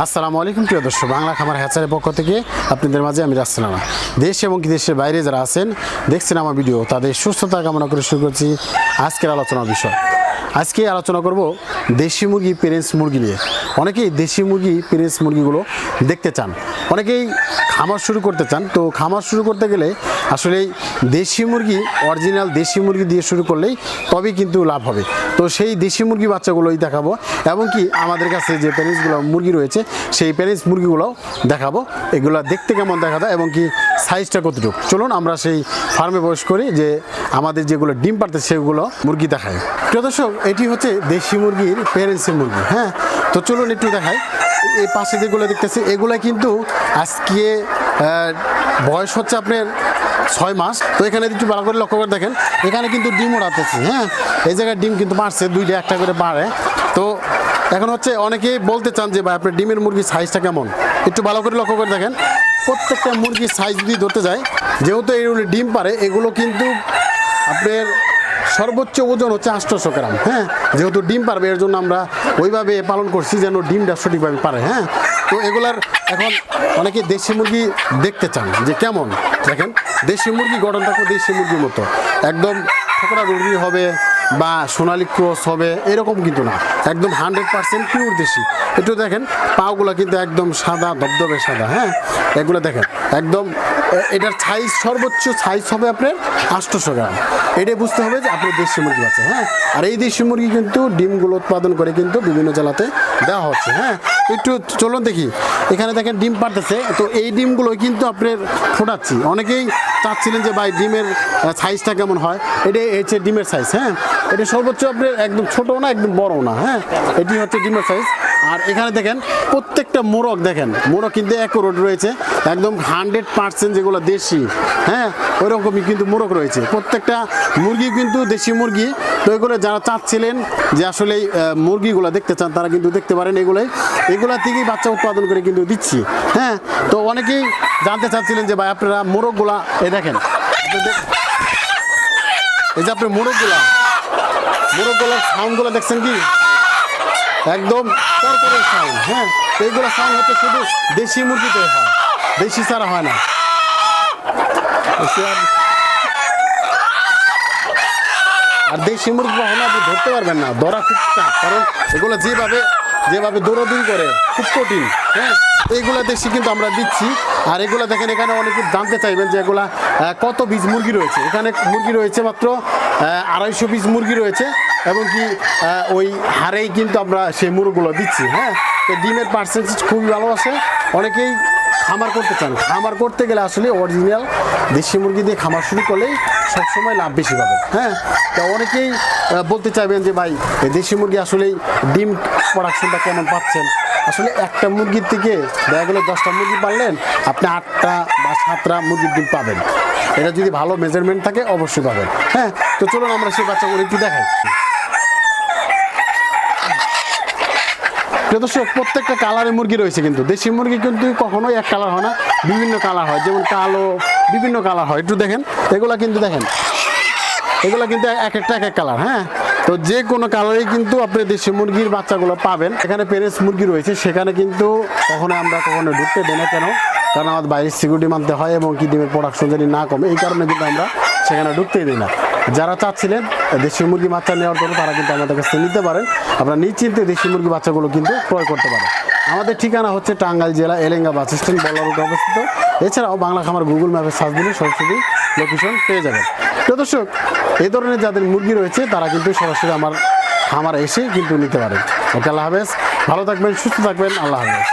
আসসালামু আলাইকুম প্রিয় দর্শক, বাংলা খামার হ্যাচারের পক্ষ থেকে আপনাদের মাঝে আমি রাসেল। দেশ এবং কি দেশের বাইরে যারা আছেন দেখছেন আমার ভিডিও, তাদের সুস্থতা কামনা করে শুরু করছি আজকের আলোচনার বিষয়। আজকে আলোচনা করব দেশি মুরগি পেরেন্টস মুরগি নিয়ে। অনেকেই দেশি মুরগি পেরেন্টস মুরগিগুলো দেখতে চান, অনেকেই খামার শুরু করতে চান। তো খামার শুরু করতে গেলে আসলে দেশি মুরগি, অরিজিনাল দেশি মুরগি দিয়ে শুরু করলেই তবেই কিন্তু লাভ হবে। তো সেই দেশি মুরগি বাচ্চাগুলোই দেখাবো, এবং কি আমাদের কাছে যে প্যারেন্টসগুলো মুরগি রয়েছে সেই প্যারেন্টস মুরগিগুলোও দেখাবো। এগুলো দেখতে কেমন দেখা যায় এবং কি সাইজটা কতটুকু, চলুন আমরা সেই ফার্মে বসে করি যে আমাদের যেগুলো ডিম পারতে সেগুলো মুরগি দেখায়। প্রিয় দর্শক, এটি হচ্ছে দেশি মুরগির প্যারেন্টসের মুরগি। হ্যাঁ, তো চলুন একটু দেখাই। এই পাশে যেগুলো দেখতেছি এগুলো কিন্তু আজকে বয়স হচ্ছে আপনার 6 মাস। তো এখানে একটু ভালো করে লক্ষ্য করে দেখেন, এখানে কিন্তু ডিম ওড়াতেছি। হ্যাঁ, এই জায়গায় ডিম কিন্তু পারছে, দুইটা একটা করে পারে। তো এখন হচ্ছে অনেকেই বলতে চান যে ভাই আপনার ডিমের মুরগির সাইজটা কেমন, একটু ভালো করে লক্ষ্য করে দেখেন। প্রত্যেকটা মুরগির সাইজ যদি ধরতে যায়, যেহেতু এগুলো ডিম পারে, এগুলো কিন্তু আপনার সর্বোচ্চ ওজন হচ্ছে 800 গ্রাম। হ্যাঁ, যেহেতু ডিম পারবে এর জন্য আমরা ওইভাবে পালন করছি যেন ডিমটা সঠিকভাবে পারে। হ্যাঁ, তো এগুলার এখন অনেকে দেশি মুরগি দেখতে চান যে কেমন। দেখেন দেশি মুরগি গঠনটা দেশি মুরগির মতো, একদম ঠোকরা রুগি হবে বা সোনালি ক্রস হবে এরকম কিন্তু না, একদম 100% পিওর দেশি। একটু দেখেন পাগুলো কিন্তু একদম সাদা, ধবধবে সাদা। হ্যাঁ, এগুলো দেখেন একদম, এটার সাইজ সর্বোচ্চ সাইজ হবে আপনার 800 গ্রাম। এটাই বুঝতে হবে যে আপনার দেশি মুরগি আছে। হ্যাঁ, আর এই দেশি মুরগি কিন্তু ডিমগুলো উৎপাদন করে কিন্তু বিভিন্ন জেলাতে দেওয়া হচ্ছে। হ্যাঁ, একটু চলুন দেখি। এখানে দেখেন ডিম পারতেছে, তো এই ডিমগুলো কিন্তু আপনার ফোটাচ্ছি। অনেকেই চাচ্ছিলেন যে ভাই ডিমের সাইজটা কেমন হয়, এটাই হচ্ছে ডিমের সাইজ। হ্যাঁ, এটা সর্বোচ্চ আপনার একদম ছোটো না একদম বড় না। হ্যাঁ, এটি হচ্ছে ডিমের সাইজ। আর এখানে দেখেন প্রত্যেকটা মোরগ, দেখেন মোরগ কিন্তু অ্যাকুরেট রয়েছে, একদম 100% যেগুলো দেশি। হ্যাঁ, ওইরকমই কিন্তু মোরগ রয়েছে, প্রত্যেকটা মুরগি কিন্তু দেশি মুরগি। তো এগুলো যারা চাচ্ছিলেন যে আসলে মুরগিগুলো দেখতে চান, তারা কিন্তু দেখতে পারেন। এগুলা থেকেই বাচ্চা উৎপাদন করে কিন্তু দিচ্ছি। হ্যাঁ, তো অনেকেই জানতে চাচ্ছিলেন যে ভাই আপনারা মোরগগুলা, এই দেখেন এই যে আপনার মোরগগুলোর সাউন্ডগুলো দেখছেন কি, একদম কর্পোরেট সাউন্ড। হ্যাঁ, এইগুলো সাউন্ড হচ্ছে শুধু দেশি মুরগিতে হয়, দেশি ছাড়া হয় না। আর দেশি মুরগি কখনো আপনি ধরতে পারবেন না, ধরা খুব চাপ, কারণ এগুলো যেভাবে দৌড়াদৌড়ি করে খুব কঠিন। হ্যাঁ, এইগুলা দেশি কিন্তু আমরা দিচ্ছি। আর এগুলো দেখেন, এখানে অনেকে জানতে চাইবেন যে এগুলা কত পিস মুরগি রয়েছে। এখানে মুরগি রয়েছে মাত্র 250 পিস মুরগি রয়েছে, এবং কি ওই হারেই কিন্তু আমরা সেই মুরগিগুলো দিচ্ছি। হ্যাঁ, তো ডিমের পার্সেন্টেজ খুবই ভালো আছে। অনেকেই খামার করতে চান, খামার করতে গেলে আসলে অরিজিনাল দেশি মুরগি দিয়ে খামার শুরু করলেই সবসময় লাভ বেশি পাবে। হ্যাঁ, তো অনেকেই বলতে চাইবেন যে ভাই এই দেশি মুরগি আসলেই ডিম প্রোডাকশনটা কেমন পাচ্ছেন। আসলে একটা মুরগির থেকে দেখা গেলে 10টা মুরগি পারলেন, আপনি 8টা বা 7টা মুরগির ডিম পাবেন। এটা যদি ভালো মেজারমেন্ট থাকে অবশ্যই পাবেন। হ্যাঁ, তো চলুন আমরা সেই বাচ্চাগুলো একটু দেখাই। দর্শক, প্রত্যেকটা কালারের মুরগি রয়েছে, কিন্তু দেশি মুরগি কিন্তু কখনোই এক কালার হয় না, বিভিন্ন কালার হয়, যেমন কালো, বিভিন্ন কালার হয়। একটু দেখেন এগুলা কিন্তু, দেখেন এগুলা কিন্তু এক একটা এক এক কালার। হ্যাঁ, তো যে কোনো কালারেই কিন্তু আপনি দেশি মুরগির বাচ্চাগুলো পাবেন। এখানে পেরেন্টস মুরগি রয়েছে, সেখানে কিন্তু কখনো ঢুকতে দেয় না। কেন? কারণ আমাদের বাইরে সিকিউরিটি মানতে হয়, এবং কি ডিমের প্রোডাকশন যদি না কমে, এই কারণে কিন্তু আমরা সেখানে ঢুকতেই দিই না। যারা চাচ্ছিলেন দেশি মুরগি বাচ্চা নেওয়ার জন্য, তারা কিন্তু আমাদের কাছে নিতে পারেন। আপনারা নিশ্চিন্তে দেশি মুরগি বাচ্চাগুলো কিন্তু ক্রয় করতে পারেন। আমাদের ঠিকানা হচ্ছে টাঙ্গাইল জেলা এলেঙ্গা বাস স্ট্যান্ড, বল্লা রোডে অবস্থিত। এছাড়াও বাংলা খামার গুগল ম্যাপে সার্চ দিলে সরাসরি লোকেশন পেয়ে যাবেন। তো দর্শক, এই ধরনের যাদের মুরগি রয়েছে তারা কিন্তু সরাসরি আমার খামার এসে কিন্তু নিতে পারেন। ওকে, আল্লাহ হাফেজ, ভালো থাকবেন, সুস্থ থাকবেন, আল্লাহ হাফেজ।